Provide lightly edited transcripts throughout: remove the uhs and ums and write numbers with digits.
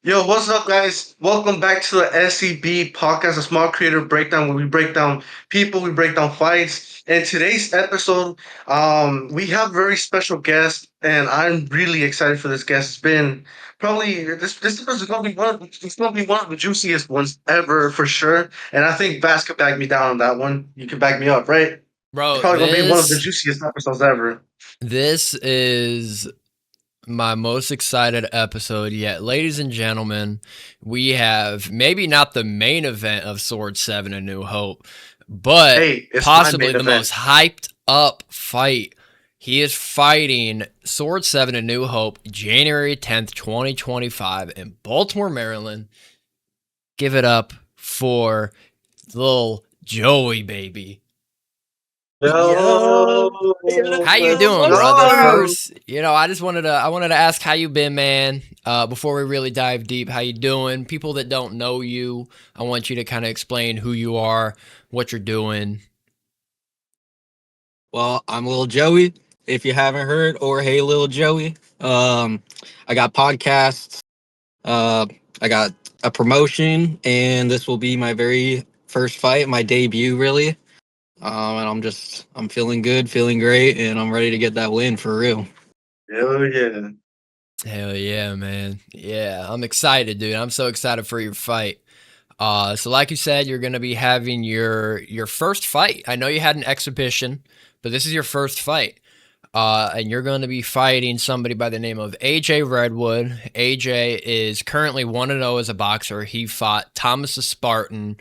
Yo, what's up, guys? Welcome back to the SCB podcast, a small creator breakdown where we break down people, we break down fights. In today's episode, we have a very special guest, and I'm really excited for this guest. It's been probably this episode is gonna be one of the juiciest ones ever for sure. And I think Bass could back me down on that one. You can back me up, right? It's Bro, probably gonna be one of the this juiciest episodes ever. this is my most excited episode yet. Ladies and gentlemen, we have maybe not the main event of Sword 7 A New Hope, but Hey, it's my possibly main the event. most hyped up fight. He is fighting Sword 7 A New Hope January 10th, 2025 in Baltimore, Maryland. Give it up for Lil Joey, baby. Yo, How you let's doing, brother? go. First, I wanted to ask how you been, man. Before we really dive deep, how you doing? People that don't know you, I want you to kind of explain who you are, what you're doing. Well, I'm Lil Joey, if you haven't heard, or Hey Lil Joey. I got podcasts, uh, I got a promotion, and this will be my very first fight, my debut, really. And I'm feeling good, feeling great, and I'm ready to get that win for real. Hell yeah. Hell yeah, man. Yeah, I'm excited, dude. I'm so excited for your fight. So like you said, you're gonna be having your first fight. I know you had an exhibition, but this is your first fight. And you're going to be fighting somebody by the name of AJ Redwood. AJ is currently 1-0 as a boxer. He fought Thomas the Spartan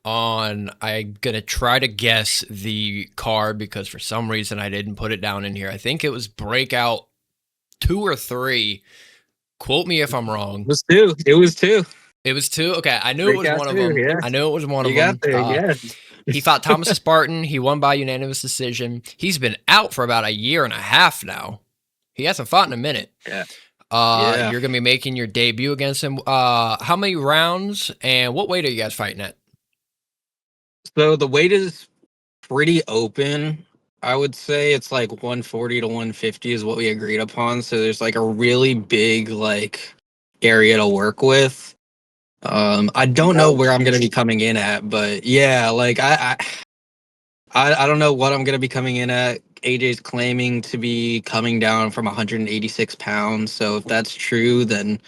on, I'm going to try to guess the card because for some reason I didn't put it down in here. I think it was Breakout 2 or 3. Quote me if I'm wrong. It was two. It was two. It was 2? Okay, I knew it was Breakout one of two, them. yeah. I knew it was one You of got them. there, yeah. He fought Thomas the Spartan. He won by unanimous decision. He's been out for about a year and a half now. He hasn't fought in a minute. Yeah. Yeah. You're gonna be making your debut against him. How many rounds and what weight are you guys fighting at? So the weight is pretty open. I would say it's like 140 to 150 is what we agreed upon. So there's like a really big like area to work with. I don't know where I'm gonna be coming in at, but yeah, like I don't know what I'm gonna be coming in at. AJ's claiming to be coming down from 186 pounds. So if that's true, then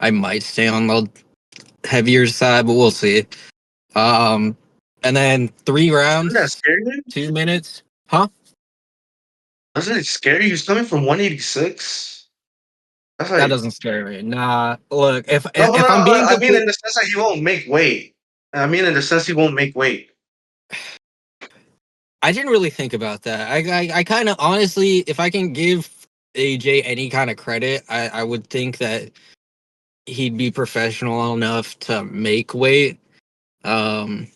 I might stay on the heavier side, but we'll see. Um, and then 3 Doesn't that rounds, scare you? 2 minutes. Huh? Doesn't it scare you? He's coming from 186. That's That like doesn't scare me. Nah, look, if no, but if I'm being I mean complete, in the sense that he won't make weight. I mean in the sense he won't make weight. I didn't really think about that. I kind of honestly, if I can give AJ any kind of credit, I would think that he'd be professional enough to make weight. Um,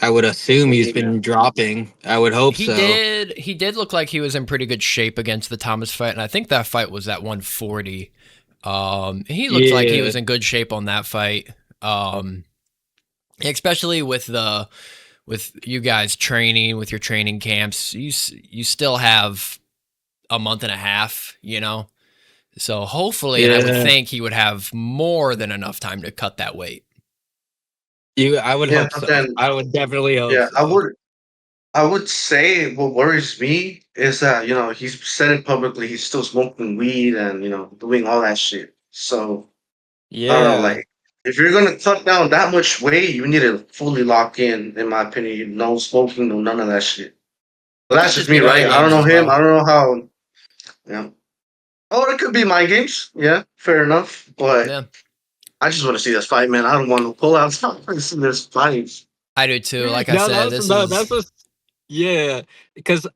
I would assume he's Yeah. been dropping. I would hope He so. did. He did look like he was in pretty good shape against the Thomas fight, and I think that fight was at 140. He looked like he Yeah, was in good shape on that fight. Especially with you guys training with your training camps, you still have a month and a half, you know. So hopefully, and I would yeah. think he would have more than enough time to cut that weight. I would Yeah, hope but so. then I would definitely hope yeah, I so. would I would say what worries me is that, he's said it publicly, he's still smoking weed and, doing all that shit. So I don't know, Yeah, like if you're gonna cut down that much weight, you need to fully lock in my opinion. No smoking, no none of that shit. But It that's could just just me, be right? mind I don't games know as him. I well. don't know how. Yeah. Oh, it could be mind games. Yeah, fair enough. But Yeah, I just want to see this fight, man. I don't want to pull out. I want to see this fight. I do too. Like I no, said, that's this no, is that's a yeah. Because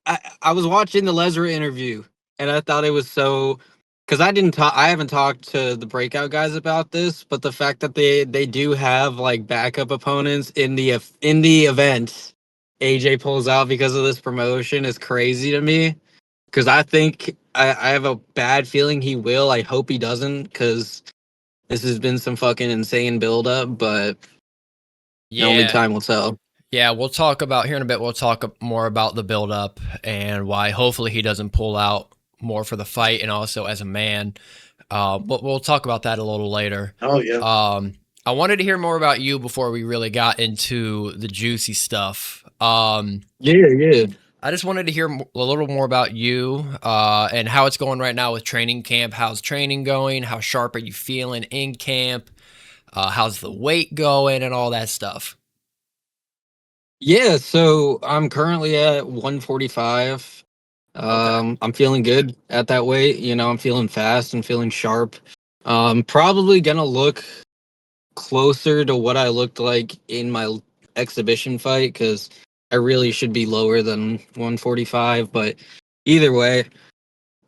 I was watching the Lesnar interview and I thought it was so. Because I haven't talked to the breakout guys about this, but the fact that they do have like backup opponents in the event AJ pulls out because of this promotion is crazy to me. Because I think I have a bad feeling he will. I hope he doesn't, because this has been some fucking insane buildup, but only yeah. time will tell. Yeah, we'll talk about here in a bit. We'll talk more about the build-up and why hopefully he doesn't pull out more for the fight, and also as a man. But we'll talk about that a little later. Oh yeah. I wanted to hear more about you before we really got into the juicy stuff. Yeah, yeah. I just wanted to hear a little more about you and how it's going right now with training camp. How's training going? How sharp are you feeling in camp? How's the weight going and all that stuff? Yeah, so I'm currently at 145. Okay. I'm feeling good at that weight. I'm feeling fast and feeling sharp. Probably gonna look closer to what I looked like in my exhibition fight because I really should be lower than 145. But either way,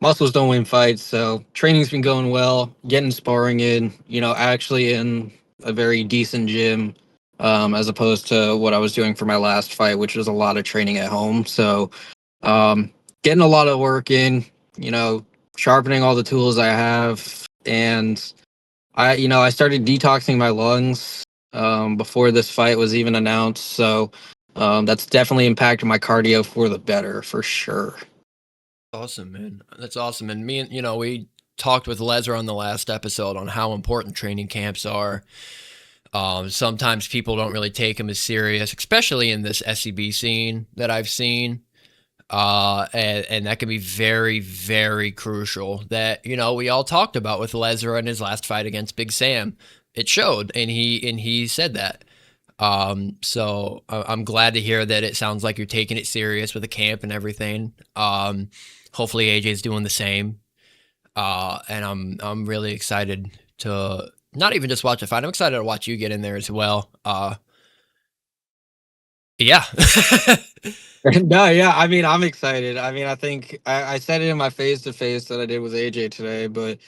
muscles don't win fights. So training's been going well, getting sparring in, actually in a very decent gym, as opposed to what I was doing for my last fight, which was a lot of training at home. So getting a lot of work in, you know, sharpening all the tools I have. And I started detoxing my lungs before this fight was even announced. So that's definitely impacted my cardio for the better, for sure. Awesome, man. That's awesome. And me and we talked with Lesra on the last episode on how important training camps are. Sometimes people don't really take them as serious, especially in this SCB scene that I've seen. And that can be very, very crucial. That we all talked about with Lesra in his last fight against Big Sam. It showed, and he said that. So I'm glad to hear that it sounds like you're taking it serious with the camp and everything. Hopefully AJ's doing the same. And I'm really excited to not even just watch the fight. I'm excited to watch you get in there as well. Yeah. No, yeah, I mean, I'm excited. I mean, I think I said it in my face to face that I did with AJ today, but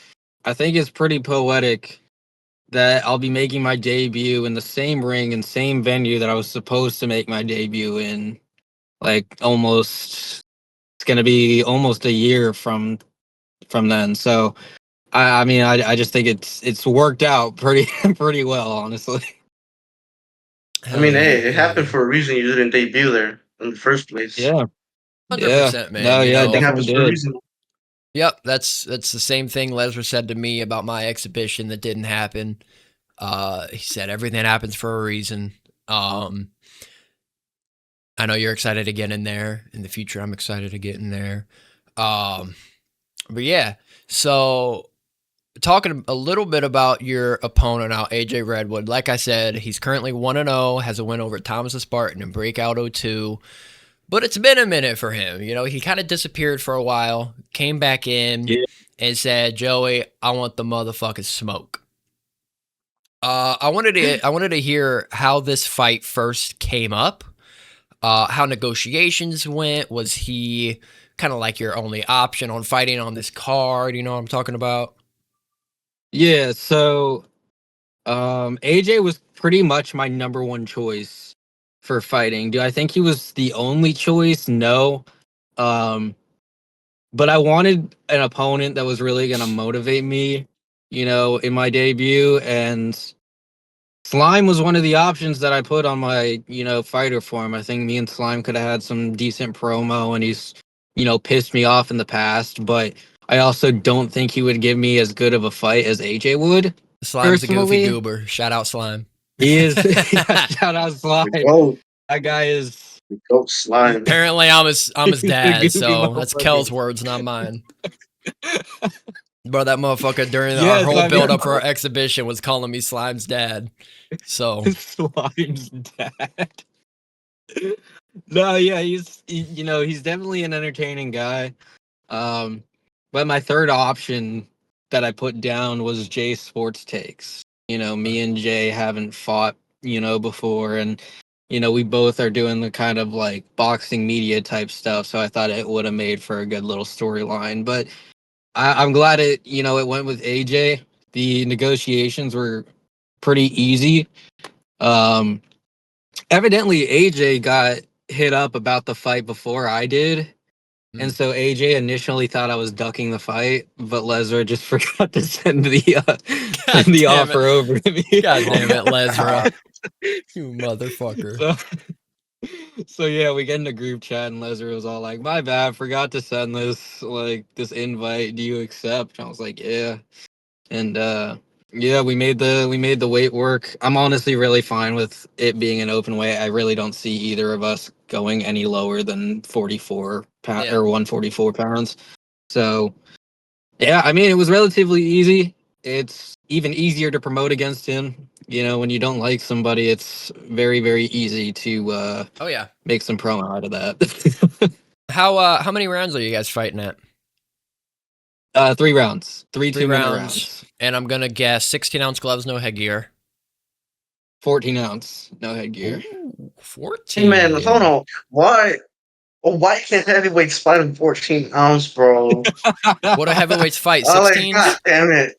I think it's pretty poetic that I'll be making my debut in the same ring and same venue that I was supposed to make my debut in. Like almost, it's gonna be almost a year from then. So I mean, I just think it's worked out pretty pretty well, honestly. I Hell mean, yeah. hey, it Hell happened yeah. for a reason. You didn't debut there in the first place. Yeah, yeah, 100%, man. no, yeah, Everything definitely happens for a did. reason. Yep, that's the same thing Lesnar said to me about my exhibition that didn't happen. He said everything happens for a reason. Um, I know you're excited to get in there. In the future, I'm excited to get in there. Um, but yeah, so talking a little bit about your opponent now, AJ Redwood. Like I said, he's currently 1-0, has a win over Thomas the Spartan and Breakout 02. But it's been a minute for him. He kind of disappeared for a while, came back in, Yeah, and said, "Joey, I want the motherfucking smoke." I wanted to hear how this fight first came up, how negotiations went. Was he kind of like your only option on fighting on this card? You know what I'm talking about? yeah. So AJ was pretty much my number one choice for fighting. Do I think he was the only choice? No. Um, but I wanted an opponent that was really gonna motivate me, in my debut. And Slime was one of the options that I put on my, fighter form. I think me and Slime could have had some decent promo, and he's, pissed me off in the past. But I also don't think he would give me as good of a fight as AJ would, Slime's a goofy personally. goober. Shout out Slime. He is. Yeah, shout out The Slime. goat, That guy is. the goat slime. Apparently, I'm his He's a dad, goofy so that's Kel's motherfucker. words, not mine. Bro, that motherfucker during our Yes, whole I build mean up for our exhibition was calling me Slime's dad. So Slime's dad. No, yeah, he's definitely an entertaining guy. Um, but my third option that I put down was Jay Sports Takes. Me and Jay haven't fought, before, and we both are doing the kind of like boxing media type stuff. So I thought it would have made for a good little storyline. But I'm glad it went with AJ. The negotiations were pretty easy. Um, Evidently AJ got hit up about the fight before I did. And mm. so AJ initially thought I was ducking the fight, but Lesnar just forgot to send send God the damn it. offer over to me. God Oh damn my it, Lesra. god. You motherfucker. so, so yeah, we get in a group chat and Lesnar was all like, "My bad, forgot to send this invite. Do you accept?" And I was like, "Yeah." And yeah, we made the weight work. I'm honestly really fine with it being an open weight. I really don't see either of us going any lower than 44 pound Yeah. or 144 pounds. So yeah, I mean, it was relatively easy. It's even easier to promote against him. You know, when you don't like somebody, it's very, very easy to Oh yeah. make some promo out of that. How many rounds are you guys fighting at? 3 rounds, 3 Three 2-minute rounds, rounds, and I'm gonna guess 16-ounce gloves, no headgear. 14 ounce, no headgear. Ooh, Hey man, hold 14. on. Why? Oh, why can't heavyweights fight in 14 ounce, bro? What do heavyweights fight? I like, god 16s? damn it.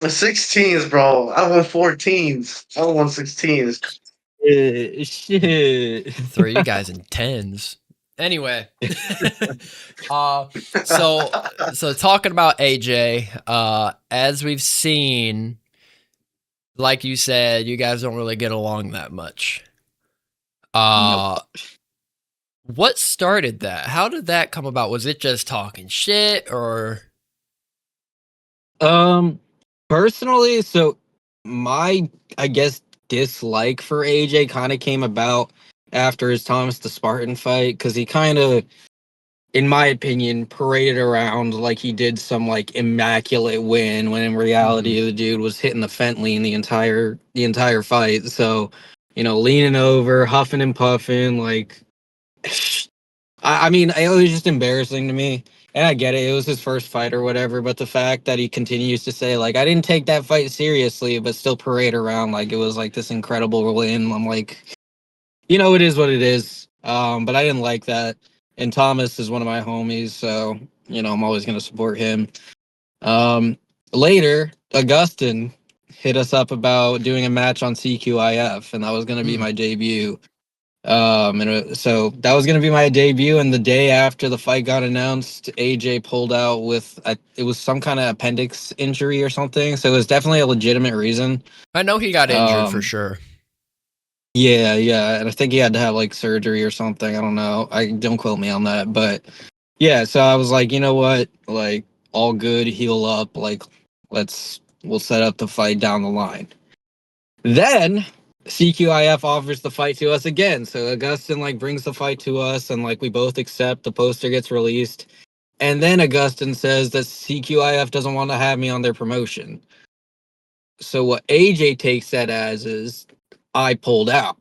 The 16s, bro. I want 14s. I don't want 16s. Shit. Throw you guys in 10s. Anyway, uh, so talking about AJ, as we've seen, like you said, you guys don't really get along that much. Nope. What started that? How did that come about? Was it just talking shit or? Um, Personally, so my, I guess, dislike for AJ kind of came about after his Thomas the Spartan fight because he kind of, in my opinion, paraded around like he did some like immaculate win when in reality the dude was hitting the fent lean the entire fight. So, leaning over, huffing and puffing, like I mean, it was just embarrassing to me. And I get it. It was his first fight or whatever. But the fact that he continues to say, like, I didn't take that fight seriously, but still parade around like it was like this incredible win. I'm like, it is what it is. But I didn't like that. And Thomas is one of my homies. So, I'm always going to support him. Um, Later, Augustin hit us up about doing a match on CQIF. And that was going to be Hmm. my debut. So that was gonna be my debut, and the day after the fight got announced, AJ pulled out with it was some kind of appendix injury or something. So it was definitely a legitimate reason. I know he got injured for Um, sure. yeah, yeah, and I think he had to have like surgery or something. I don't know. I don't quote me on that, but yeah. So I was like, you know what, like all good, heal up. Like we'll set up the fight down the line. Then CQIF offers the fight to us again. So Augustin like brings the fight to us and like we both accept. The poster gets released. And then Augustin says that CQIF doesn't want to have me on their promotion. So what AJ takes that as is I pulled out.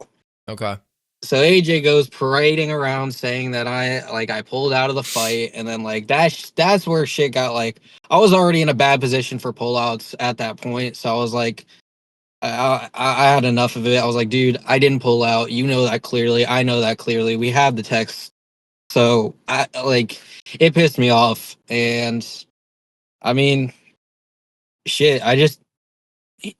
Okay. So AJ goes parading around saying that I pulled out of the fight, and then like that's where shit got like I was already in a bad position for pullouts at that point. So I was like, I had enough of it. I was like, dude, I didn't pull out. You know that clearly. I know that clearly. We have the text. So I like it pissed me off. And I mean, shit,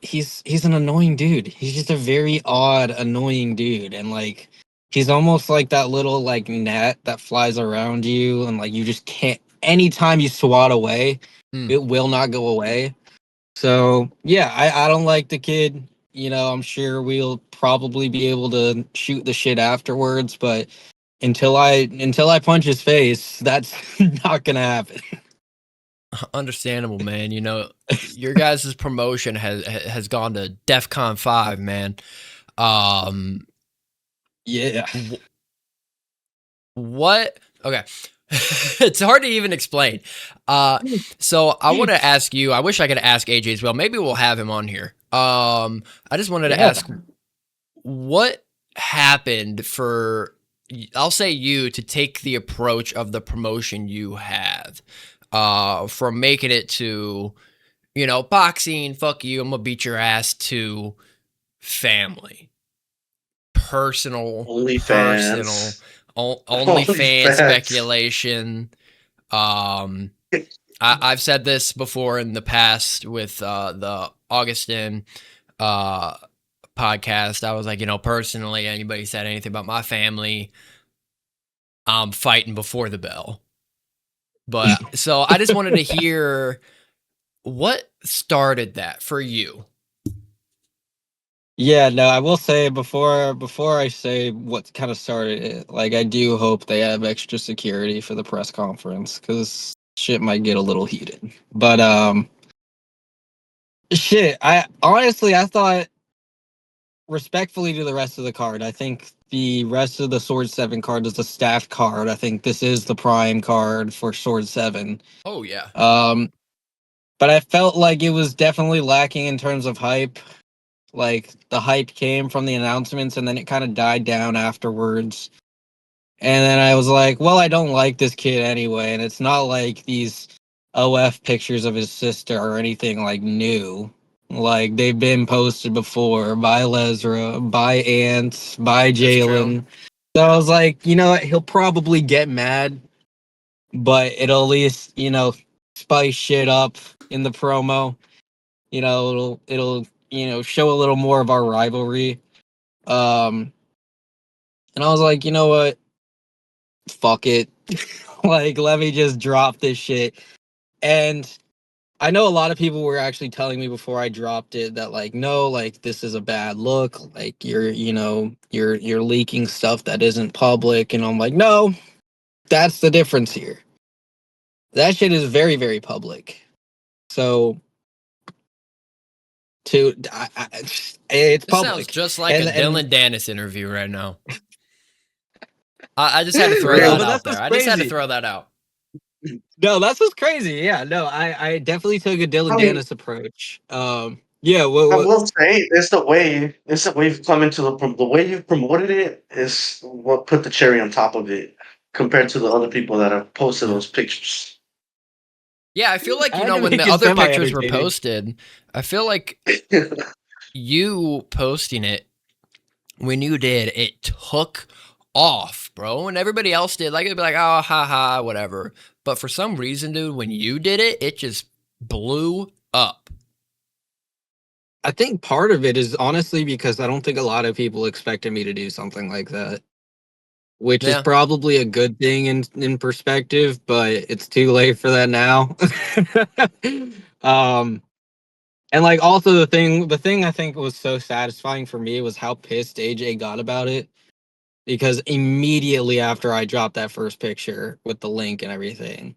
he's an annoying dude. He's just a very odd, annoying dude. And like he's almost like that little like gnat that flies around you and like you just can't anytime you swat away, Hmm. it will not go away. So yeah, I don't like the kid. I'm sure we'll probably be able to shoot the shit afterwards, but until I punch his face, that's not gonna happen. Understandable, man. Your guys' promotion has gone to DEFCON 5, man. Um, Yeah. wh- what? Okay. It's hard to even explain. So I want to ask you, I wish I could ask AJ as well. Maybe we'll have him on here. I just wanted to Yeah. ask what happened for, I'll say you, to take the approach of the promotion you have, from making it to, boxing, fuck you, I'm gonna beat your ass, to family, personal, OnlyFans. only fan OnlyFans. speculation. Um, I've said this before in the past with the Augustin uh, podcast. I was like, personally, anybody said anything about my family, I'm fighting before the bell. But so I just wanted to hear what started that for you. Yeah, no, I will say before I say what kind of started it, like I do hope they have extra security for the press conference because shit might get a little heated. But Shit, I honestly I thought, respectfully to the rest of the card, I think the rest of the Sword 7 card is a staffed card. I think this is the prime card for Sword 7. Oh yeah. Um, but I felt like it was definitely lacking in terms of hype. Like the hype came from the announcements and then it kind of died down afterwards. And then I was like, well, I don't like this kid anyway, and it's not like these OF pictures of his sister or anything like new. Like they've been posted before by Lesra, by Ant, by That's true. Jalen. So I was like, you know what, he'll probably get mad, but it'll at least, spice shit up in the promo. It'll show a little more of our rivalry. Um and I was like, you know what? Fuck it. Like, let me just drop this shit. And I know a lot of people were actually telling me before I dropped it that, like, no, like, this is a bad look. Like, you're leaking stuff that isn't public. And I'm like, no, that's the difference here. That shit is very, very public. So it's This sounds public. just like a And Dylan Dennis interview right now. I just had to throw no, that but out that's there. what's I just had to crazy. throw that out. No, that's what's crazy. Yeah, no, I definitely took a Dylan I mean, Dennis approach. Yeah, what I what will say it's the way you've come into the way you've promoted it is what put the cherry on top of it compared to the other people that have posted Yeah. those pictures. Yeah, I feel like, I had to when make the it other semi pictures were entertaining. posted, I feel like you posting it when you did, it took off, bro. And everybody else did, like, it'd be like, oh, ha, whatever. But for some reason, dude, when you did it, it just blew up. I think part of it is honestly because I don't think a lot of people expected me to do something like that, which is Yeah. probably a good thing in perspective, but it's too late for that now. um, and like also the thing I think was so satisfying for me was how pissed AJ got about it. Because immediately after I dropped that first picture with the link and everything,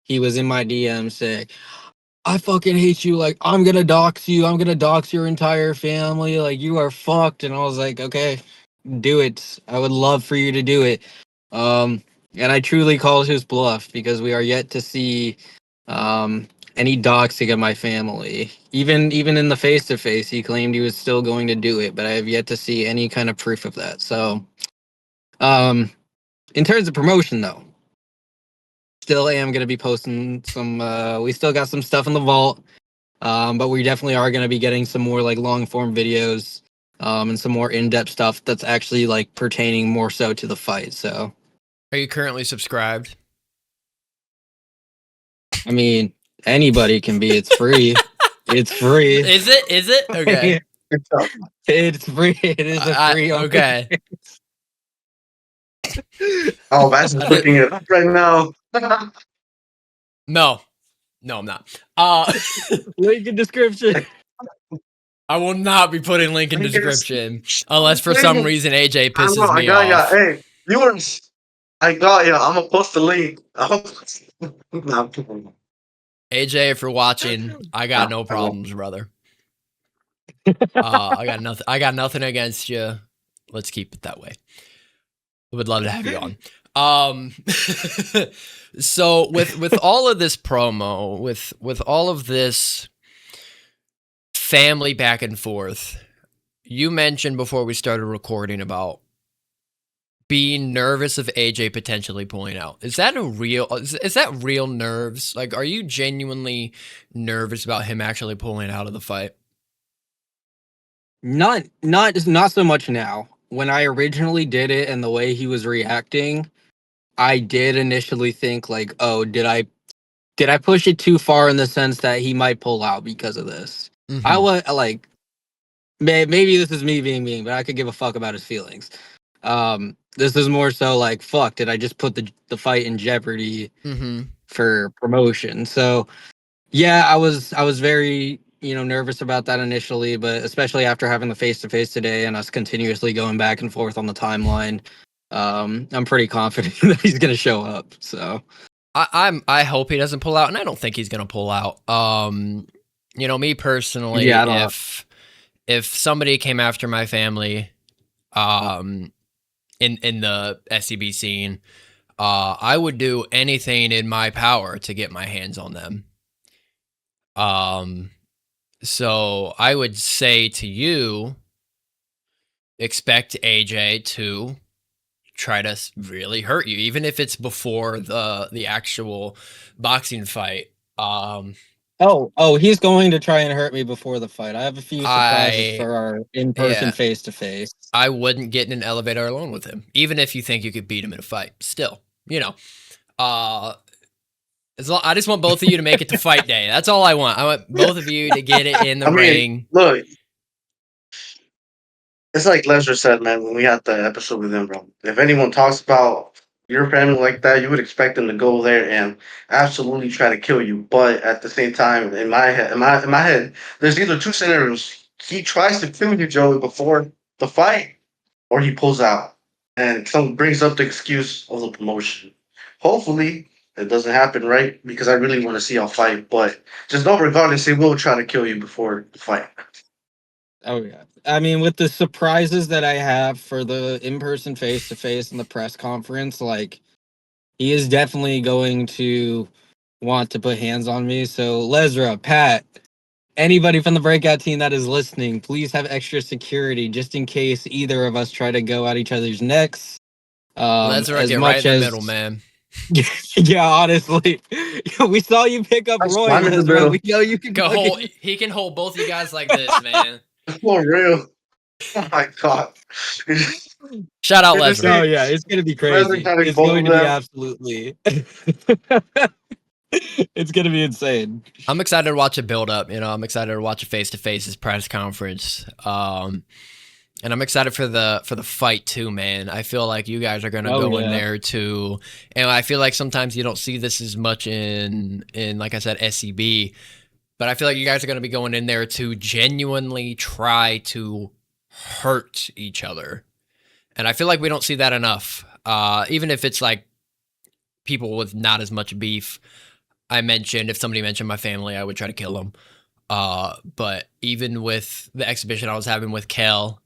he was in my DM saying, I fucking hate you. Like, I'm gonna dox you. I'm gonna dox your entire family. Like, you are fucked. And I was like, okay, do it. I would love for you to do it. Um, and I truly called his bluff because we are yet to see um any doxing of my family. Even in the face to face, he claimed he was still going to do it, but I have yet to see any kind of proof of that. So, um, in terms of promotion, though, still am going to be posting some. We still got some stuff in the vault, but we definitely are going to be getting some more like long form videos, and some more in depth stuff that's actually like pertaining more so to the fight. So, Are you currently subscribed? I mean, anybody can be. It's free. It's free. Is it? Is it? Okay. It's free. It is a free. Okay. Oh, that's I did. looking it up right now. No, I'm not. Link in description. I will not be putting link in description unless for some reason AJ I know, pisses I me got ya. off. Hey, you were. I got ya. I'm gonna post the link. Nah, I'm kidding. AJ, if you're watching, I got Nah, no I won't. problems, brother. I got nothing. I got nothing against you. Let's keep it that way. Would love to have you on. So with all of this promo, with all of this family back and forth, you mentioned before we started recording about being nervous of AJ potentially pulling out. Is that is that real nerves? Like, are you genuinely nervous about him actually pulling out of the fight? Not so much now. When I originally did it and the way he was reacting, I did initially think like, oh, did I push it too far in the sense that he might pull out because of this? I Mm-hmm. was like, maybe this is me being mean, but I could give a fuck about his feelings. This is more so like, fuck, did I just put the fight in jeopardy Mm-hmm. for promotion? So yeah, I was very nervous about that initially, but especially after having the face to face today and us continuously going back and forth on the timeline, I'm pretty confident that he's gonna show up. So I hope he doesn't pull out, and I don't think he's gonna pull out. You know, me personally, Yeah, I don't. if somebody came after my family, um, in the SCB scene, I would do anything in my power to get my hands on them. Um, so I would say to you, expect AJ to try to really hurt you, even if it's before the actual boxing fight. Um, Oh, he's going to try and hurt me before the fight. I have a few surprises I for our in-person yeah, face-to-face. I wouldn't get in an elevator alone with him, even if you think you could beat him in a fight. Still, you know, uh, I just want both of you to make it to fight day. That's all I want. I want both of you to get it in the I mean, ring. look, it's like Lester said, man, when we had the episode with him, bro. If anyone talks about your family like that, you would expect them to go there and absolutely try to kill you. But at the same time, in my head, there's either two scenarios. He tries to kill you, Joey, before the fight, or he pulls out and some brings up the excuse of the promotion. Hopefully, it doesn't happen, right? Because I really want to see y'all fight. But just know, regardless, they will try to kill you before the fight. Oh yeah. I mean, with the surprises that I have for the in-person face-to-face and the press conference, like he is definitely going to want to put hands on me. So Lesra, Pat, anybody from the breakout team that is listening, please have extra security just in case either of us try to go at each other's necks. Lesra, As get right much in the middle, as man. yeah, honestly, we saw you pick up That's Roy, I'm in the Lesra. middle. We know you can Go hold. fucking. He can hold both you guys like this, man. For real. Oh my god. Shout out Good to Lesra. Oh see yeah, it's gonna be Leslie crazy. having It's both going of to be them. absolutely. It's gonna be insane. I'm excited to watch it build up. You know, I'm excited to watch a face to face press conference. And I'm excited for the fight too, man. I feel like you guys are gonna Oh go in yeah. there too, and I feel like sometimes you don't see this as much in like I said SCB, but I feel like you guys are gonna be going in there to genuinely try to hurt each other, and I feel like we don't see that enough. Even if it's like people with not as much beef. I mentioned if somebody mentioned my family, I would try to kill them. But even with the exhibition I was having with Kel,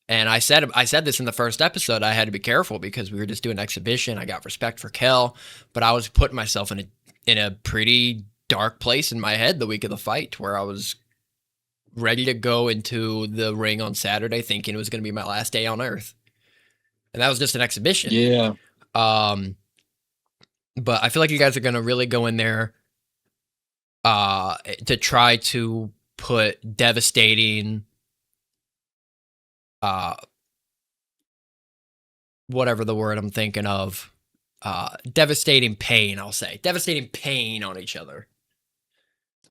and I said this in the first episode, I had to be careful because we were just doing an exhibition. I got respect for Kel, but I was putting myself in a pretty dark place in my head the week of the fight where I was ready to go into the ring on Saturday thinking it was going to be my last day on earth. And that was just an exhibition. Yeah. Um, but I feel like you guys are going to really go in there to try to put devastating whatever the word I'm thinking of, devastating pain, I'll say. Devastating pain on each other.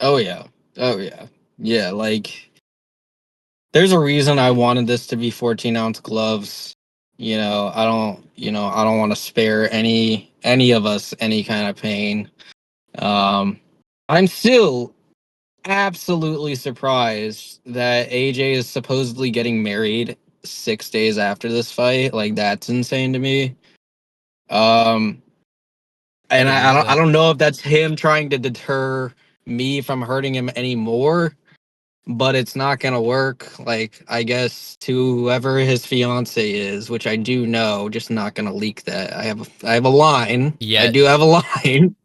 Oh yeah. Oh yeah. Yeah, like there's a reason I wanted this to be 14-ounce gloves. I don't want to spare any of us any kind of pain. Um I'm still absolutely surprised that AJ is supposedly getting married 6 days after this fight. Like that's insane to me. Um I and didn't I know don't I that. don't know if that's him trying to deter me from hurting him anymore, but it's not gonna work. Like I guess to whoever his fiance is, which I do know, just not gonna leak that. I have a line. I Yet. do have a line.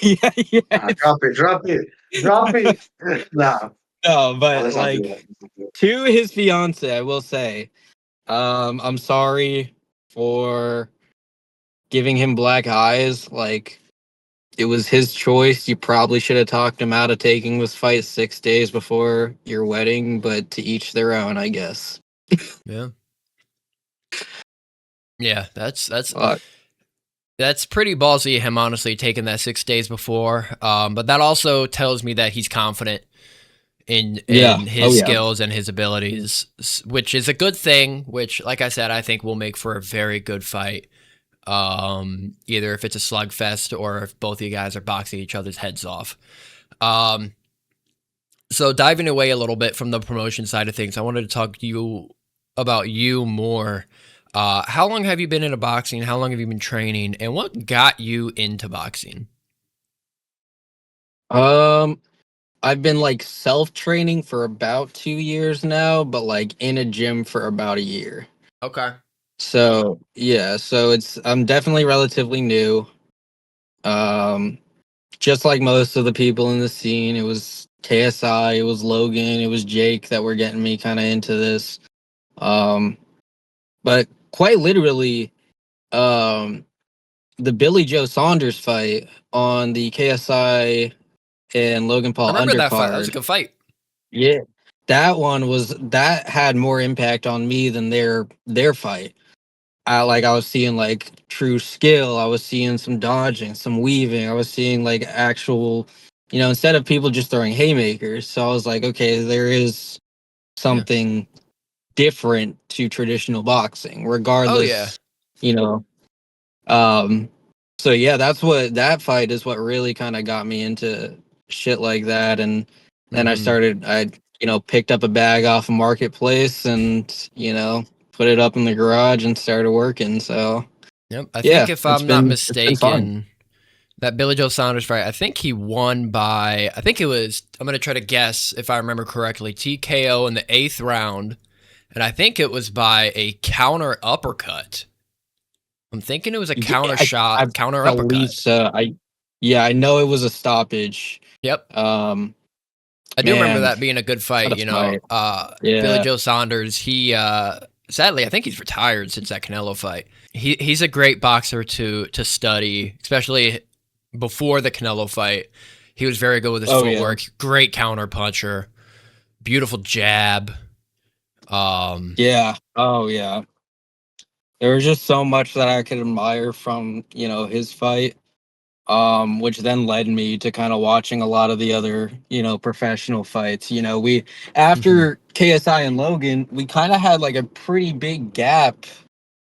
Yeah, Nah, yes. drop it. Nah, No, nah, but let's not do like that. to his fiance, I will say, I'm sorry for giving him black eyes. Like it was his choice. You probably should have talked him out of taking this fight 6 days before your wedding, but to each their own, I guess. Yeah. Yeah, Uh, that's pretty ballsy of him, honestly, taking that 6 days before. But that also tells me that he's confident yeah. in Oh his yeah. skills and his abilities, which is a good thing. Which, like I said, I think will make for a very good fight. Either if it's a slugfest or if both of you guys are boxing each other's heads off. Um, so diving away a little bit from the promotion side of things, I wanted to talk to you about you more. How long have you been into boxing? How long have you been training? And what got you into boxing? Um, I've been like self-training for about 2 years now, but like in a gym for about a year. Okay. So yeah, so I'm definitely relatively new. Um, just like most of the people in the scene, it was KSI, it was Logan, it was Jake that were getting me kind of into this. But quite literally, um, the Billy Joe Saunders fight on the KSI and Logan I Paul remember that fight. That was a undercard. good fight. Yeah, that had more impact on me than their fight. I was seeing like true skill. I was seeing some dodging, some weaving. I was seeing like actual, instead of people just throwing haymakers. So I was like, okay, there is Yeah. something different to traditional boxing, Oh yeah. regardless, you know. Um, so yeah, that fight is what really kind of got me into shit like that, and then Hmm. I picked up a bag off a marketplace and put it up in the garage and started working. So Yep. I think yeah, if I'm not it's been fun. mistaken, that Billy Joe Saunders fight, I think he won by, I think it was, I'm going to try to guess if I remember correctly, TKO in the 8th round. And I think it was by a counter uppercut. I'm thinking it was a Yeah, counter I shot, counter believe uppercut. so. I know it was a stoppage. Yep. Um, I do remember man, that being a good what fight. a fight! Billy Yeah. Joe Saunders, he, sadly, I think he's retired since that Canelo fight. He's a great boxer to study, especially before the Canelo fight. He was very good with his Oh yeah. footwork, great counter puncher, beautiful jab. Um, Yeah. Oh yeah. There was just so much that I could admire from his fight, which then led me to kind of watching a lot of the other professional fights. We mhm. after KSI and Logan, we kind of had like a pretty big gap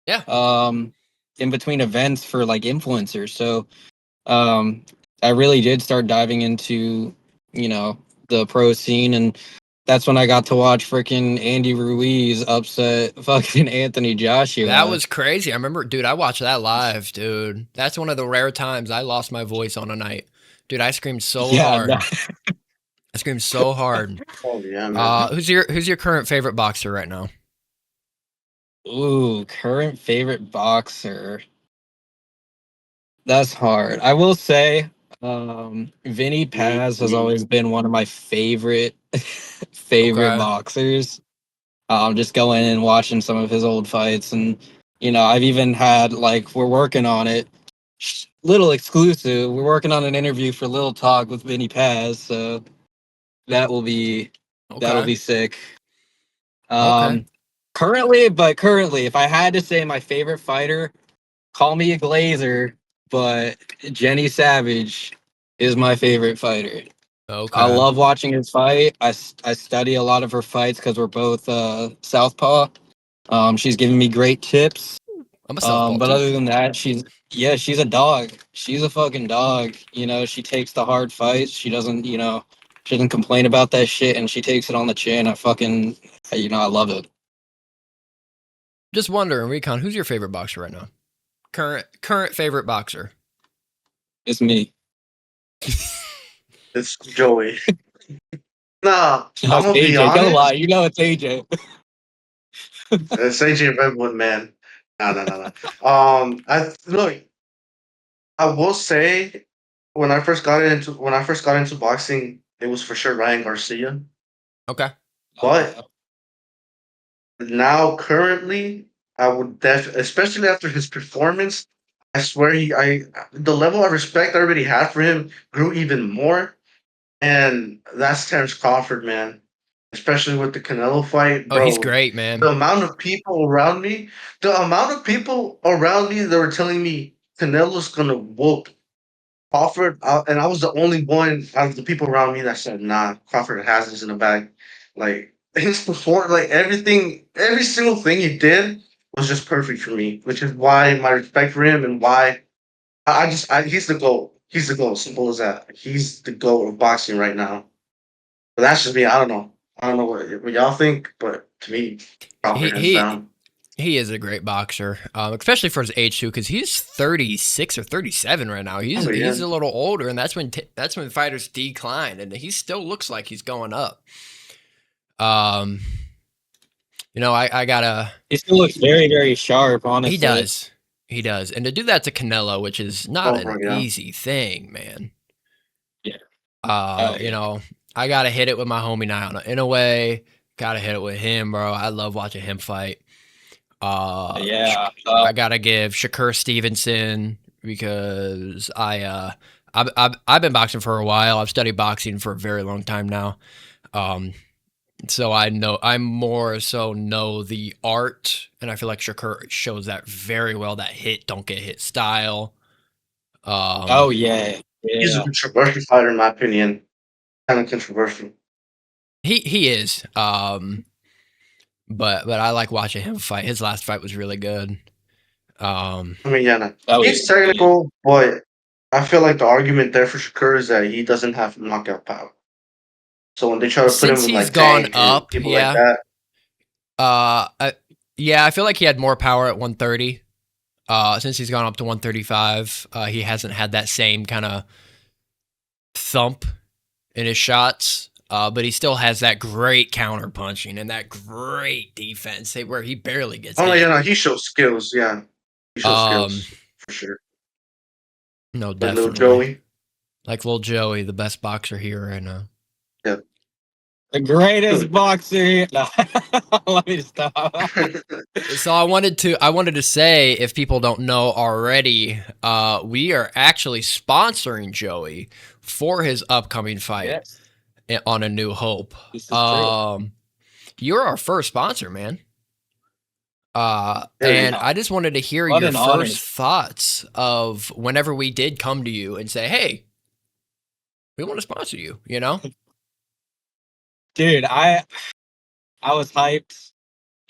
Yeah, um, in between events for like influencers. So um, I really did start diving into you know the pro scene, and that's when I got to watch freaking Andy Ruiz upset fucking Anthony that Joshua. was crazy. I remember, dude, I watched that live, dude. That's one of the rare times I lost my voice on a night. Dude, I screamed so Yeah, hard. I screamed so hard. Oh yeah, man. Who's your current favorite boxer right now? ooh, current favorite boxer. That's hard. I will say, Vinny Paz has always been one of my favorite Okay. boxers. Just going and watching some of his old fights, and I've even had like we're working on it. Little exclusive. We're working on an interview for Little Talk with Vinny Paz, so that will be that'll Okay. be sick. Okay. Um, currently, if I had to say my favorite fighter, call me a glazer, but Jenny Savage is my favorite fighter. I Okay. love watching his fight. I study a lot of her fights because we're both southpaw. She's giving me great tips. I'm a southpaw But too. other than that, she's a dog. She's a fucking dog. She takes the hard fights. She doesn't complain about that shit, and she takes it on the chin. I love it. Just wondering, Recon, who's your favorite boxer right now? Current favorite boxer. It's me. It's Joey. Nah, No, I'm it's gonna be AJ. Don't lie. honest. It's AJ. It's AJ Redwood, man. No, no, no, no. I look. I will say, when I first got into boxing, it was for sure Ryan Garcia. Okay. Oh But yeah. now, currently, I would especially after his performance, I swear the level of respect I already had for him grew even more. And that's Terrence Crawford, man. Especially with the Canelo fight, Oh, he's bro. great, The man. amount of people around me, the amount of people around me that were telling me Canelo's gonna whoop Crawford, and I was the only one out of the people around me that said, "Nah, Crawford has this in the bag." Like his perform, like everything, every single thing he did was just perfect for me, which is why my respect for him and why he's the GOAT. He's the GOAT. Simple as that. He's the GOAT of boxing right now. But that's just me. I don't know. I don't know what y'all think, but to me, He Crawford hands he down. He is a great boxer, especially for his age too, because he's 36 or 37 right now. He's Oh yeah. he's a little older, and that's when fighters decline, and he still looks like he's going up. Um, I gotta. He still looks very, very sharp, honestly. He does, and to do that to Canelo, which is not Oh an yeah. easy thing, man. Yeah. Oh, You yeah. know, I gotta hit it with my homie Niall. In a way, gotta hit it with him, bro. I love watching him fight. Yeah. I gotta give Shakur Stevenson because I've been boxing for a while. I've studied boxing for a very long time now. So I more so know the art, and I feel like Shakur shows that very well. That hit, don't get hit style. Oh yeah. He's a Yeah. controversial fighter in my opinion. Kind of controversial. He is. But I like watching him fight. His last fight was really good. I mean, yeah, no. Oh yeah. He's technical, but I feel like the argument there for Shakur is that he doesn't have knockout power. So when they try to put him Since with he's like gone Tank and up, people like yeah. that, Yeah, I feel like he had more power at 130. Since he's gone up to 135, he hasn't had that same kind of thump in his shots. But he still has that great counter punching and that great defense where he barely gets oh hit. yeah, no, he shows skills. Yeah, he shows Um, skills for sure. No, Like Lil definitely. Joey. Like Lil Joey, the best boxer here right now. Yeah. The greatest boxer. No. Let me stop. So I wanted to say, if people don't know already, we are actually sponsoring Joey for his upcoming fight Yes. on A New Hope. This is true. You're our first sponsor, man. There you And go. I just wanted to hear What your an honor. first thoughts of whenever we did come to you and say, "Hey, we want to sponsor you," you know? Dude, I was hyped.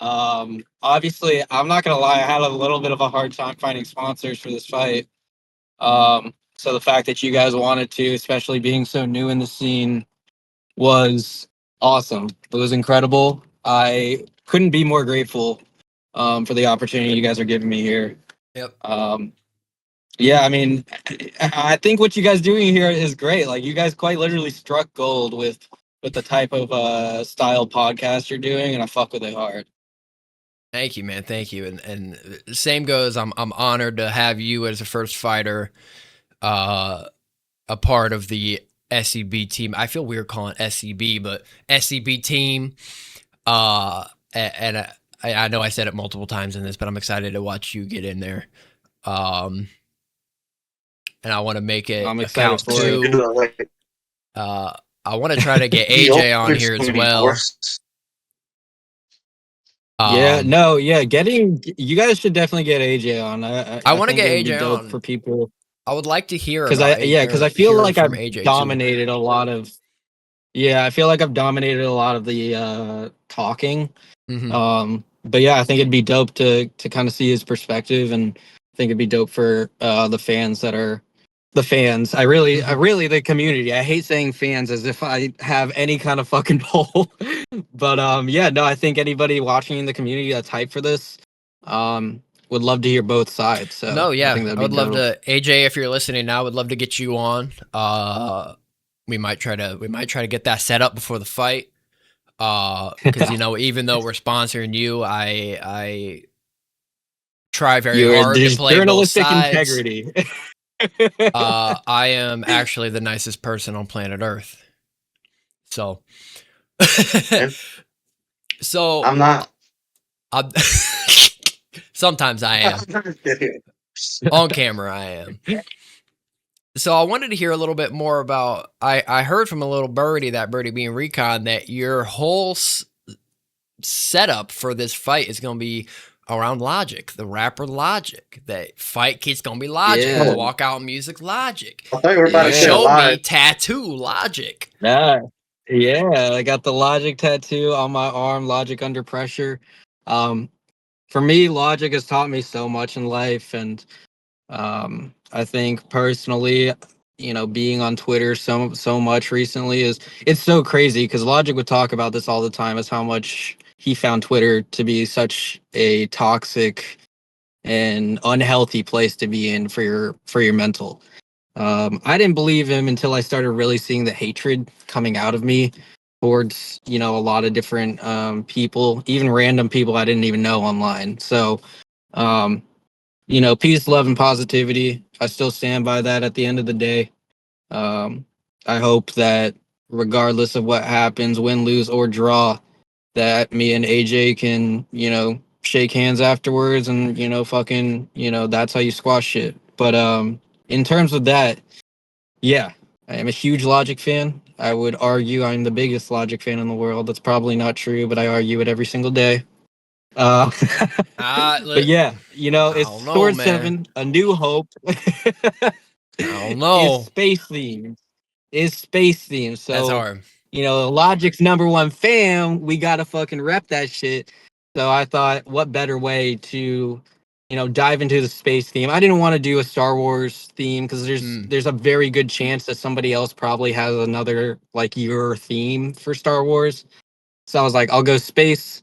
Obviously, I'm not gonna lie, I had a little bit of a hard time finding sponsors for this fight. So the fact that you guys wanted to, especially being so new in the scene, was awesome. It was incredible. I couldn't be more grateful for the opportunity you guys are giving me here. Yep. Yeah, I mean, I think what you guys doing here is great. Like, you guys quite literally struck gold with the type of style podcast you're doing, and I fuck with it hard. Thank you, man. Thank you. And same goes. I'm honored to have you as the first fighter, a part of the SCB team. I feel weird calling it SCB, but SCB team. And I know I said it multiple times in this, but I'm excited to watch you get in there. And I want to make it I'm excited count for it. too. I want to try to get AJ on here as well. Yeah, no, yeah, getting you guys should definitely get AJ on. I want to think get it'd be AJ dope on for people I would like to hear because about because I feel hear like from I've AJ too. dominated a lot of I feel like I've dominated a lot of the talking. But yeah, I think it'd be dope to kind of see his perspective, and I think it'd be dope for the fans that are the fans. I really the community. I hate saying fans as if I have any kind of fucking pull. But yeah, no, I think anybody watching in the community that's hyped for this would love to hear both sides. So No, yeah, I think that'd I be would love dope. to. AJ, if you're listening now, would love to get you on. We might try to get that set up before the fight. Because even though we're sponsoring you, I try very hard to There's play both journalistic sides. integrity. I am actually the nicest person on planet Earth. So, so I'm not. sometimes I am. On camera, I am. So I wanted to hear a little bit more about. I heard from a little birdie, that birdie being Recon, that your whole setup for this fight is going to be around Logic, the rapper Logic. That fight kit's going to be Logic. Yeah. The walkout music Logic. I thought you were about to say Show live. me tattoo Logic. Yeah, I got the Logic tattoo on my arm, Logic Under Pressure. For me, Logic has taught me so much in life, and I think personally, being on Twitter so much recently it's so crazy because Logic would talk about this all the time, is how much he found Twitter to be such a toxic and unhealthy place to be in for your mental. I didn't believe him until I started really seeing the hatred coming out of me towards, you know, a lot of different people, even random people I didn't even know online. So, um, you know, peace, love, and positivity. I still stand by that at the end of the day. Um, I hope that regardless of what happens, win, lose, or draw, that me and AJ can, you know, shake hands afterwards and, you know, fucking, you know, that's how you squash shit. But in terms of that, yeah, I am a huge Logic fan. I would argue I'm the biggest Logic fan in the world. That's probably not true, but I argue it every single day. Uh, but Look, yeah, you know, I it's don't know, Sword man. 7, A New Hope. I don't is know. space themed. Is space themed. That's So, hard. you know, Logic's #1 fam, we gotta fucking rep that shit. So I thought, what better way to, you know, dive into the space theme? I didn't want to do a Star Wars theme because Mm. there's a very good chance that somebody else probably has another like your theme for Star Wars. So I was like, I'll go space.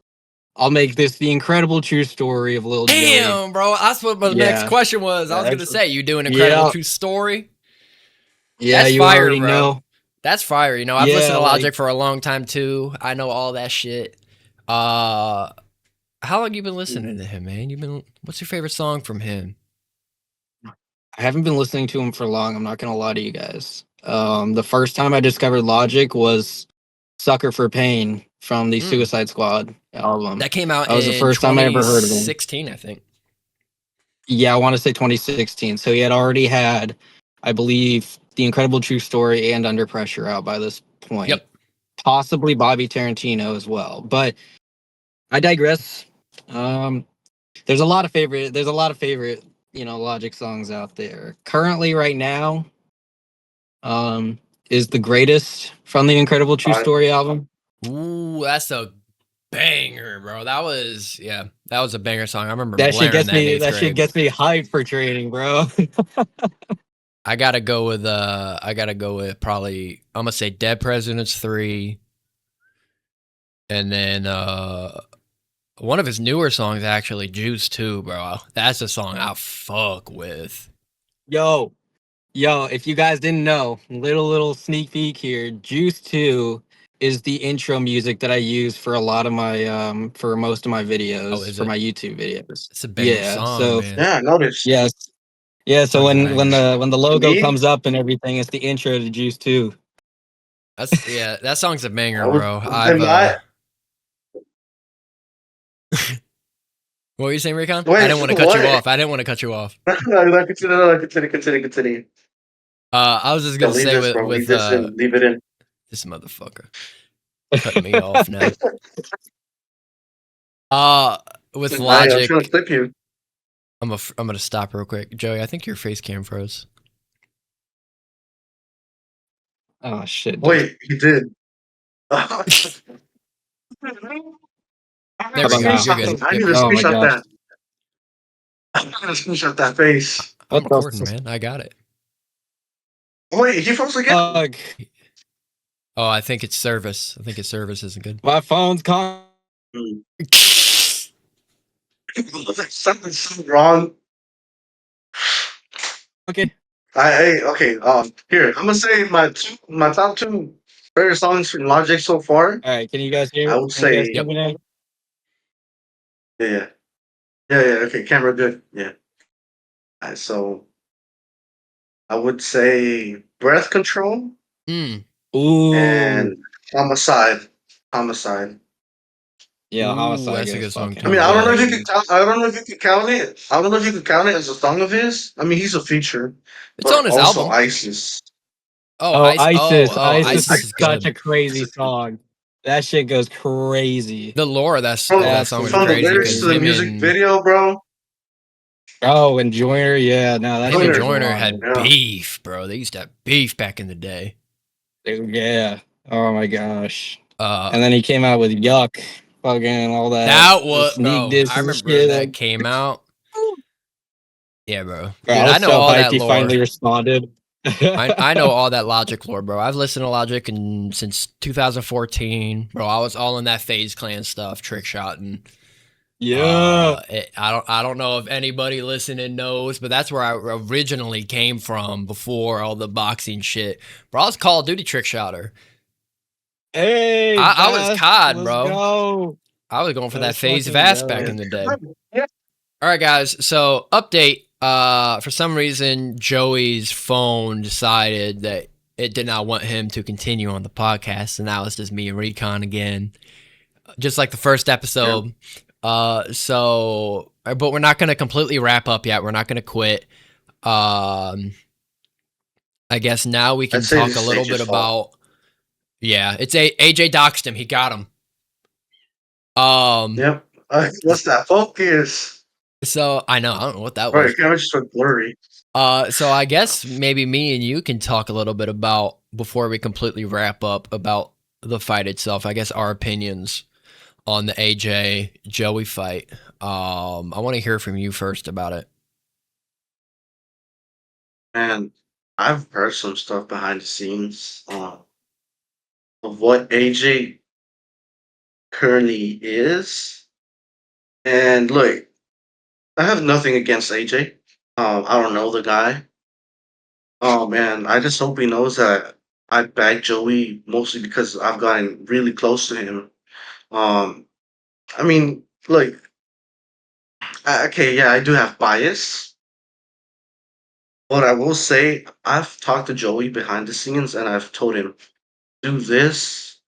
I'll make this the incredible true story of Lil Joey. Damn, bro. That's what my next Yeah. question was. I was gonna Actually, say, you do an incredible yeah. true story. Yeah, That's you fire, already bro. know. That's fire. You know, I've listened Yeah, to like Logic for a long time too. I know all that shit. Uh, how long you been listening to him, man? What's your favorite song from him? I haven't been listening to him for long. I'm not gonna lie to you guys. The first time I discovered Logic was "Sucker for Pain" from the Mm. Suicide Squad album. That came out That was the in first time I ever heard of him. 2016, I think. Yeah, I want to say 2016. So he had already had, I believe, The Incredible True Story and Under Pressure out by this point. Yep. Possibly Bobby Tarantino as well. But I digress. There's a lot of favorite. There's a lot of favorite, you know, Logic songs out there. Currently, right now, is the greatest from the Incredible True Story album. Ooh, that's a banger, bro. That was a banger song. I remember That shit blaring gets that in me. eighth That shit grade. gets me hyped for training, bro. I gotta go with probably I'm gonna say Dead Presidents 3, and then one of his newer songs actually, Juice 2, bro. That's a song I fuck with. Yo, yo, if you guys didn't know, little sneak peek here. Juice 2 is the intro music that I use for a lot of my for most of my Oh, videos, is for it? my YouTube videos. It's a banger Yeah, song, so man. Yeah, I noticed. yes. Yeah, so Song's a when banger. the logo Me, comes up and everything, it's the intro to Juice 2. That song's a banger, I would, bro. in I've my What were you saying, Recon? I wait, didn't want to cut you what? off. I didn't want to cut you off. No, continue. I was just Yo, gonna leave say this, bro. Leave with this in. Leave it in. this motherfucker cutting me off now. Uh, with I'm trying to Logic, clip you. I'm gonna stop real quick. Joey, I think your face cam froze. Oh shit, dude. Wait, he did. There we go. You're good. I Yep, need to you're Oh good. my screenshot gosh. that. I'm gonna screenshot that face. I'm What the recording, man. I got it. Wait, he froze again? fuck? Oh, I think it's service. I think his service isn't good. My phone's calling. Something's so wrong. Okay. Okay. Here I'm gonna say my top two favorite songs from Logic so far. All right. Can you guys hear? I would Can you guys say, hear Yep. me now? yeah, yeah. Okay, camera good. Yeah. So I would say Breath Control Mm. Ooh. and Homicide. Homicide. Yeah, Ooh, Homicide that's a goes good song fucking I too. mean, I don't know if you Yeah, could crazy. count. I don't know if you could count it. I don't know if you could count it as a song of his. I mean, he's a feature, it's but on his also album. ISIS. Oh, Oh, ice. Oh, ISIS. oh, ISIS ISIS is is such good. a crazy song. That shit goes crazy. The lore of that song was From the Absolutely crazy lyrics because to the crazy. him music and video, bro. Oh, and Joyner, yeah, no, that shit was Joyner wild. had Yeah. beef, bro. They used to have beef back in the day. Yeah. Oh my gosh. Uh, And then he came out with Yuck, fucking all that that the was, sneak bro. diss I and remember that shit. came out. Yeah, bro. Bro, Dude, I I was know so all hyped that he lore. finally responded. I know all that Logic lore, bro. I've listened to Logic since 2014, bro. I was all in that FaZe Clan stuff, trick shotting. Yeah. I don't know if anybody listening knows, but that's where I originally came from before all the boxing shit. Bro, I was Call of Duty trick shotter. Hey, I was Bass, COD, let's bro. go. I was going for that Let's FaZe fucking Vast back go. in the day. Yeah. All right, guys. So update. For some reason, Joey's phone decided that it did not want him to continue on the podcast, and now it's just me and Recon again, just like the first episode. But we're not going to completely wrap up yet. We're not going to quit. I guess now we I'd can say talk a this is little AJ's bit fault. about. Yeah, it's AJ doxed him. He got him. Yep. What's that? Focus. So I don't know what that Bro, your was. camera just went blurry. So I guess maybe me and you can talk a little bit about, before we completely wrap up, about the fight itself. I guess our opinions on the AJ Joey fight. I want to hear from you first about it. Man, I've heard some stuff behind the scenes of what AJ currently is. And look, I have nothing against AJ. I don't know the guy. Oh man, I just hope he knows that I back Joey mostly because I've gotten really close to him. Um, I mean, look, okay, yeah, I do have bias, but I will say I've talked to Joey behind the scenes and I've told him, do this,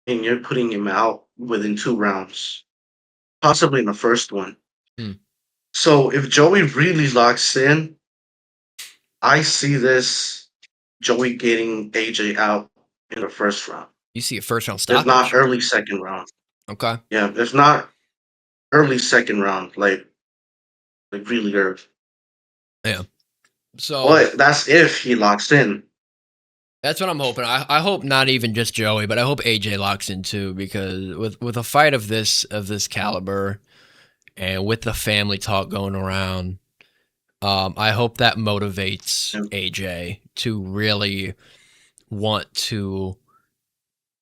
and you're putting him out within 2 rounds, possibly in the first one. Hmm. So if Joey really locks in, I see this Joey getting AJ out in the first round. You see a first round If not stoppage. early second round. Okay. Yeah, if not early second round, like really early. Yeah. So But that's if he locks in. that's what I'm hoping. I hope not even just Joey, but I hope AJ locks in too, because with a fight of this caliber and with the family talk going around, I hope that motivates Yeah. AJ to really want to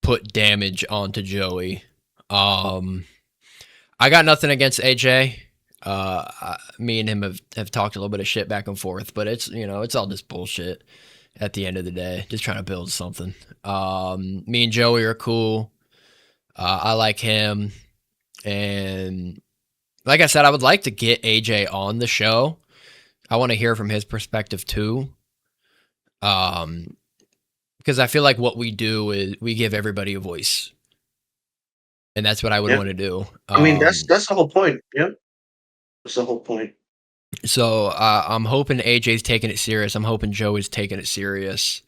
put damage onto Joey. I got nothing against AJ. Me and him have talked a little bit of shit back and forth, but it's all just bullshit at the end of the day. Just trying to build something. Me and Joey are cool. I like him. And like I said, I would like to get AJ on the show. I want to hear from his perspective too. Because I feel like what we do is we give everybody a voice. And that's what I would Yeah. want to do. I mean that's the whole point. Yeah. That's the whole point. So I'm hoping AJ's taking it serious. I'm hoping Joey's taking it serious.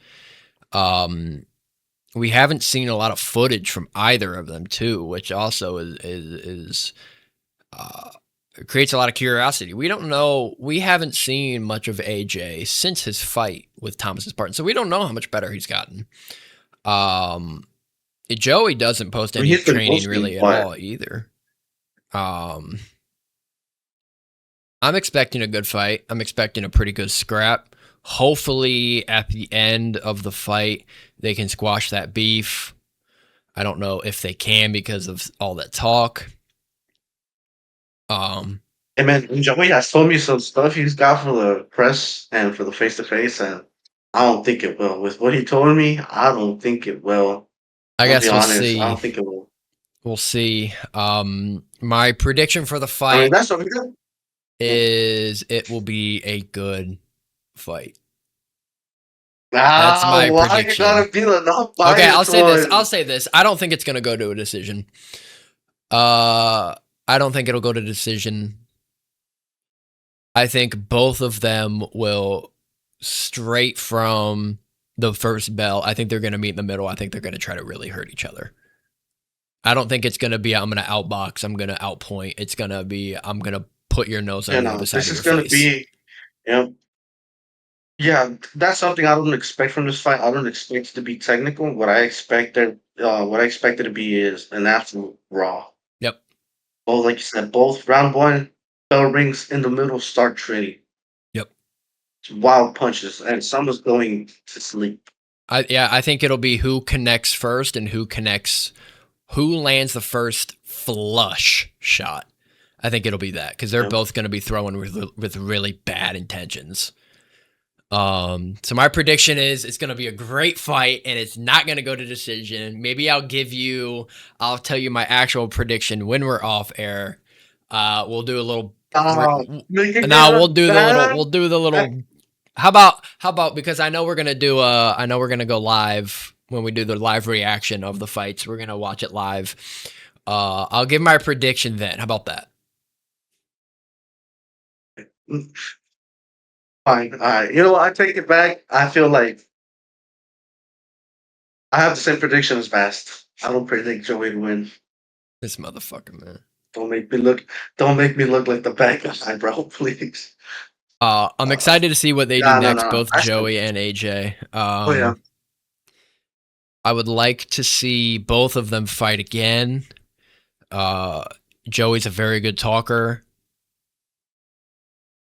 We haven't seen a lot of footage from either of them too, which also is creates a lot of curiosity. We don't know. We haven't seen much of AJ since his fight with Thomas's partner, so we don't know how much better he's gotten. Joey doesn't post I mean, any he's been training posting, really at but all either. I'm expecting a good fight. I'm expecting a pretty good scrap. Hopefully, at the end of the fight, they can squash that beef. I don't know if they can because of all that talk. hey man, Joey has told me some stuff he's got for the press and for the face to face, and I don't think it will. With what he told me, I don't think it will. I I'll be guess we'll honest, I see. don't think it will. We'll see. My prediction for the I mean, fight that's what we got. is it will be a good fight. That's Ah, my why you prediction. gotta be the not Okay, I'll biased say this. one? I'll say this. I don't think it's gonna go to a decision. I don't think it'll go to decision. I think both of them will straight from the first bell. I think they're gonna meet in the middle. I think they're gonna try to really hurt each other. I don't think it's gonna be I'm gonna outbox, I'm gonna outpoint. It's gonna be I'm gonna put your nose on You the know, other side this of is your gonna face. be, you know, yeah, that's something I don't expect from this fight. I don't expect it to be technical. What I expected to be is an absolute raw. Yep. Both, like you said, both round one, bell rings in the middle, start trading. Yep. wild punches, and someone's going to sleep. I think it'll be who connects first and who lands the first flush shot. I think it'll be that because they're Yeah. both going to be throwing with really bad intentions. So my prediction is it's going to be a great fight and it's not going to go to decision. Maybe I'll tell you my actual prediction when we're off air. We'll do a little. We'll do the little. How about because I know we're gonna go live when we do the live reaction of the fights. We're gonna watch it live. I'll give my prediction then. How about that? Fine. All right. You know what? I take it back. I feel like I have the same prediction as Bast. I don't predict Joey to win. This motherfucker, man. Don't make me look. Don't make me look like the bad guy, bro. Please. I'm excited to see what they do next, both I Joey and AJ. Oh yeah. I would like to see both of them fight again. Joey's a very good talker.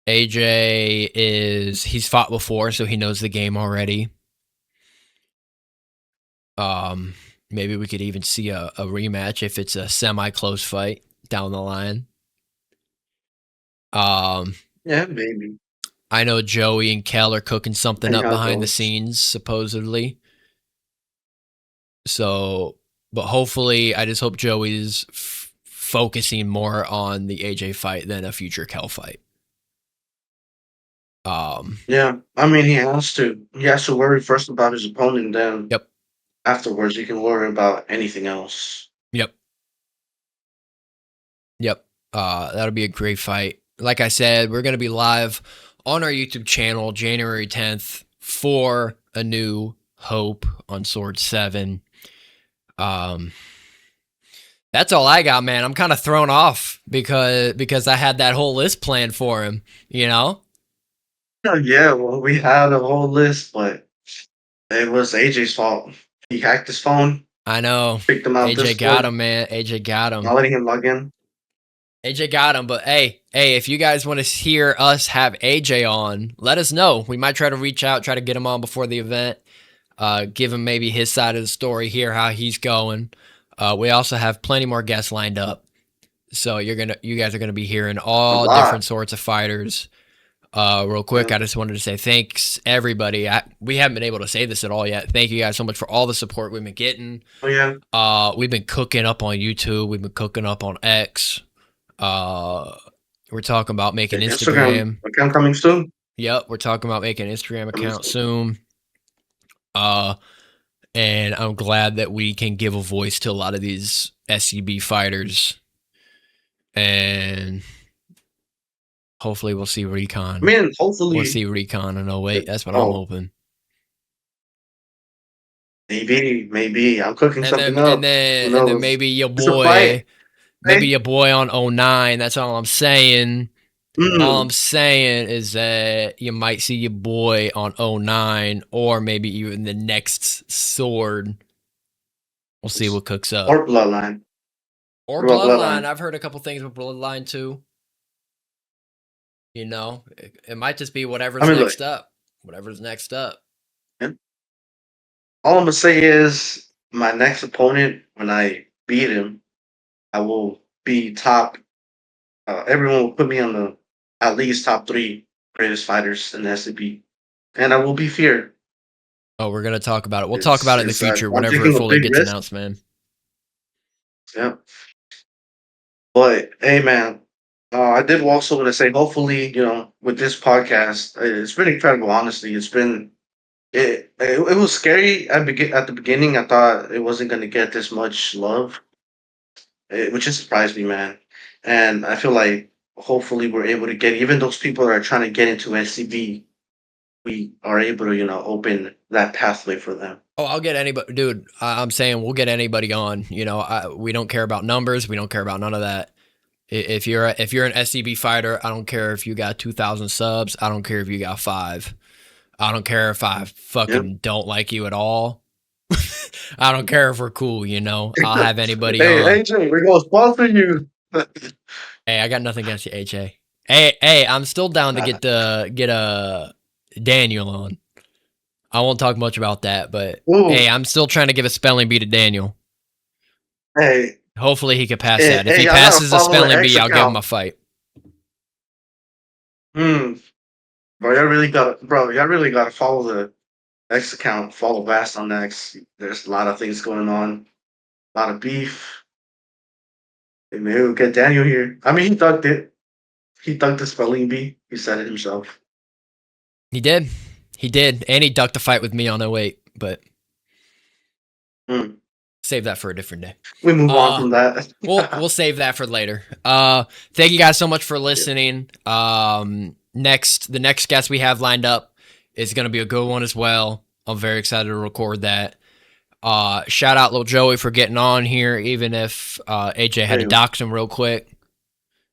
AJ he's fought before, so he knows the game already. Maybe we could even see a rematch if it's a semi-close fight down the line. Yeah, maybe. I know Joey and Kel are cooking something up behind the scenes, supposedly. So, but hopefully, I just hope Joey's focusing more on the AJ fight than a future Kel fight. Yeah, I mean, he has to. He has to worry first about his opponent, then Yep. afterwards he can worry about anything else. Yep. That'll be a great fight. Like I said, we're going to be live on our YouTube channel January 10th for A New Hope on Sword 7. That's all I got, man. I'm kind of thrown off because I had that whole list planned for him, you know? Yeah, well, we had a whole list, but it was AJ's fault. He hacked his phone, I know. picked him out. AJ got him, man. AJ got him. Not letting him log in. AJ got him, but hey, if you guys want to hear us have AJ on, let us know. We might try to reach out, try to get him on before the event. Give him maybe his side of the story, hear how he's going. We also have plenty more guests lined up, so you guys are gonna be hearing all different sorts of fighters. Real quick, I just wanted to say thanks everybody. We haven't been able to say this at all yet. Thank you guys so much for all the support we've been getting. Oh yeah. We've been cooking up on YouTube. We've been cooking up on X. We're talking about making Instagram account coming soon. Yep, we're talking about making an Instagram account soon. And I'm glad that we can give a voice to a lot of these SCB fighters. And hopefully we'll see Recon. Man, hopefully we'll see Recon in 08. That's what I'm hoping. Maybe. I'm cooking something up. And then maybe your boy on 09. That's all I'm saying. All I'm saying is that you might see your boy on 09 or maybe even the next Sword. We'll see what cooks up. Or Bloodline. I've heard a couple things with Bloodline too. You know, it might just be whatever's next up. Whatever's next up. Yeah. All I'm going to say is my next opponent, when I beat him, I will be top. Everyone will put me on the at least top 3 greatest fighters in the SCB. And I will be feared. Oh, we're going to talk about it. We'll talk about it in the future whenever it fully gets announced, man. Yeah. But, hey, man, I did also want to say, hopefully, with this podcast, it's been incredible, honestly. It's been, it was scary at the beginning. I thought it wasn't going to get this much love, which just surprised me, man. And I feel like hopefully we're able to get, even those people that are trying to get into SCB, we are able to, open that pathway for them. Oh, I'll get anybody, dude. I'm saying we'll get anybody on. We don't care about numbers. We don't care about none of that. If you're an SCB fighter, I don't care if you got 2,000 subs. I don't care if you got 5. I don't care if I fucking don't like you at all. I don't care if we're cool. I'll have anybody on. Hey, AJ, we're gonna sponsor you. Hey, I got nothing against you, AJ. Hey, I'm still down to get a Daniel on. I won't talk much about that, but Ooh, hey, I'm still trying to give a spelling bee to Daniel. hey, Hopefully he could pass hey, that. If hey, he y'all gotta passes a follow the spelling X bee, I'll give him account. a fight. Bro, y'all really gotta follow the X account. Follow Vast on X. There's a lot of things going on. A lot of beef. Hey, maybe we'll get Daniel here. I mean, he thugged it. He thugged the spelling bee. He said it himself. He did. He did. And he ducked a fight with me on 08, but Hmm. save that for a different day. We move on from that. We'll save that for later. Thank you guys so much for listening. The next guest we have lined up is gonna be a good one as well. I'm very excited to record that. Shout out Lil Joey for getting on here, even if AJ had to Hey, dox him real quick.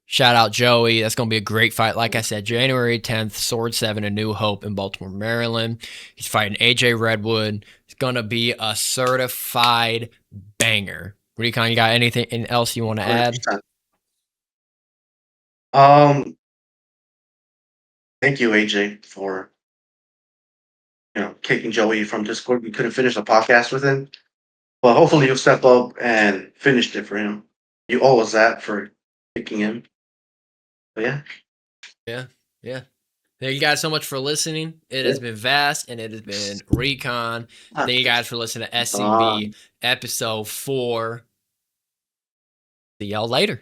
Shout out Joey. That's going to be a great fight. Like I said, January 10th, Sword 7 in New Hope in Baltimore, Maryland. He's fighting AJ Redwood. It's going to be a certified banger. Recon, you got anything else you want to add? 100%. Um, thank you, AJ, for kicking Joey from Discord. We couldn't finish the podcast with him, but hopefully you'll step up and finish it for him. You owe us that for kicking him. But yeah, Yeah. Thank you guys so much for listening. It has been Vast and it has been Recon. Thank you guys for listening to SCB episode 4. See y'all later.